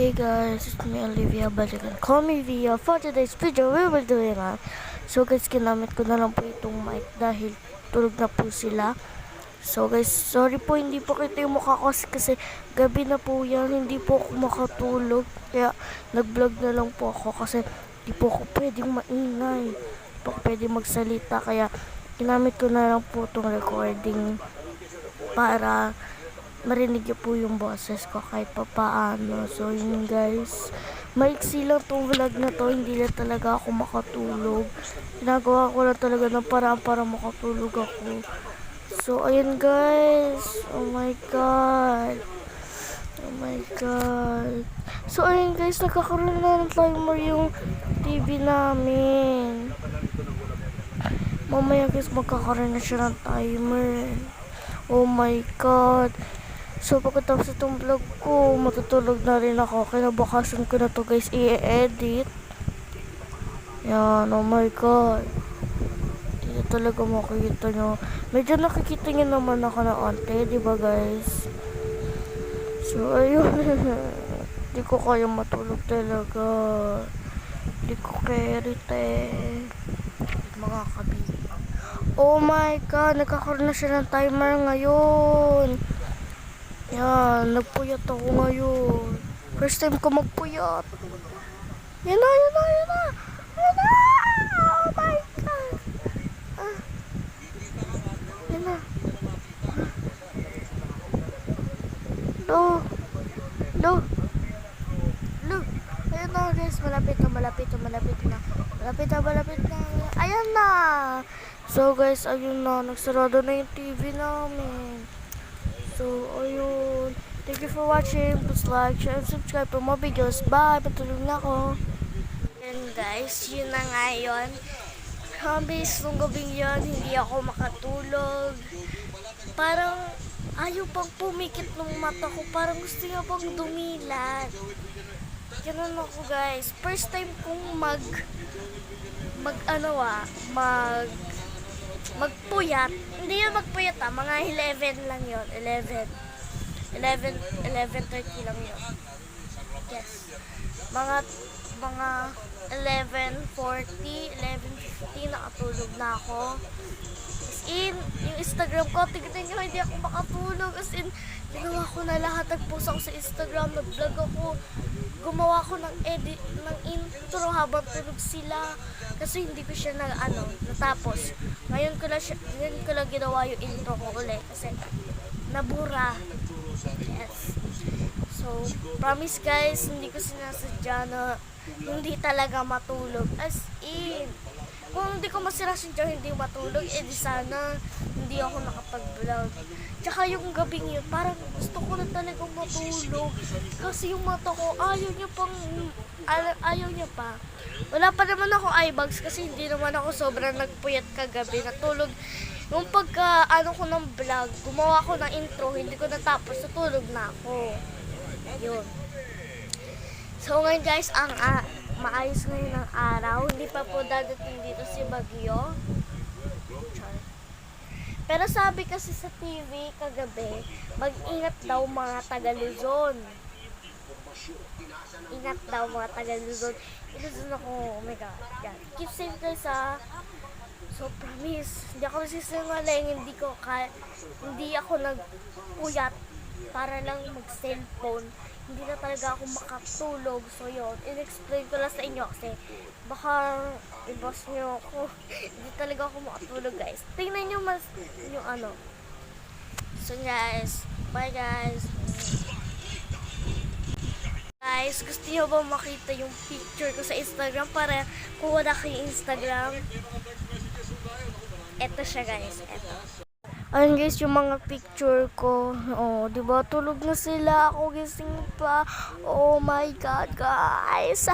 Hey guys, it's me Olivia, but you can call me Via. For today's video, we will doing so guys, ginamit ko na lang po itong mic dahil tulog na po sila. So guys, sorry po hindi po kita yung mukha ko kasi gabi na po yan, hindi po ako makatulog. Kaya nag-vlog na lang po ako kasi hindi po ako pwedeng maingay. Hindi po ako pwedeng magsalita kaya ginamit ko na lang po itong recording para marinig niyo po yung boses ko kahit pa paano. So yun guys, maiksi lang tong vlog na to, hindi na talaga ako makatulog. Ginagawa ko lang talaga ng paraan para makatulog ako. So ayun guys, oh my god, so ayun guys, nagkakaroon na ng timer yung TV namin. Mamaya guys, magkakaroon na siya ng timer. Oh my god. So pagkatapos itong vlog ko, matutulog na rin ako. Kinabukasan ko na to guys i-edit. Yan, oh my god. Hindi na talaga makikita nyo. Medyo nakikita nyo naman ako na onte, diba guys? So ayun. Hindi ko kaya matulog talaga. Hindi ko kerite. Mga kabili. Oh my god, nagkakaroon na siya ng timer ngayon. Yan, nagpuyat ako ngayon. First time ko magpuyat. Yan na. Oh my god. Yan na. Lo. Ayan na guys, malapit na. Ayan na. So guys, ayun na. Nagsarado na yung TV namin. So, ayun. Thank you for watching. Please like, share, and subscribe for more videos. Bye! Patulog na ako. And guys, yun na nga yun. Promise, nung gabing yun, hindi ako makatulog. Parang, ayaw pang pumikit ng mata ko. Parang gusto niya pang dumilat. Ganun ako guys. First time kong magpuyat. Hindi yun magpuyat mga 11 lang yun. 11:30 lang yun. Yes. Mga 11:40, 11:50 nakatulog na ako. As in, yung Instagram ko, tignan nyo, hindi ako makatulog. As in, ginawa ko na lahat. Nag-post ako sa Instagram, nag-vlog ako. Gumawa ko ng edit, ng intro habang tulog sila. Kasi hindi ko siya natapos. Ngayon ko lang ginawa yung intro ko ulit. Kasi nabura. Yes. So, promise guys, hindi ko sinasadya na hindi talaga matulog. As in, kung hindi ko masirasadya hindi matulog, di sana hindi ako nakapag-vlog. Tsaka yung gabing yun, parang gusto ko na talagang matulog. Kasi yung mata ko, ayaw niya pa. Wala pa naman ako eye bags kasi hindi naman ako sobrang nagpuyat kagabi. Natulog. Yung pagka ko ng vlog, gumawa ko ng intro, hindi ko natapos, natulog na ako. Yun. So ngayon guys, maayos ngayon ng araw. Hindi pa po dadating dito si Bagyo. Pero sabi kasi sa TV kagabi, mag-ingat daw mga taga-Luzon. Ingat daw mga taga-Luzon. Luzon ako, oh my god. Yan. Keep safe guys ha. So promise, hindi ako nasisingaling, hindi ako nagpuyat para lang mag-cellphone. Hindi na talaga ako makatulog. So yun, in-explain ko lang sa inyo kasi baka i-boss nyo ako. Hindi talaga ako makatulog guys. Tingnan nyo mas yung So guys, bye guys. Guys, gusto nyo ba makita yung picture ko sa Instagram para kung wala kayong Instagram? Eto siya guys, eto. Ayun guys, yung mga picture ko. Oh, di ba tulog na sila, ako gising pa. Oh my god, guys.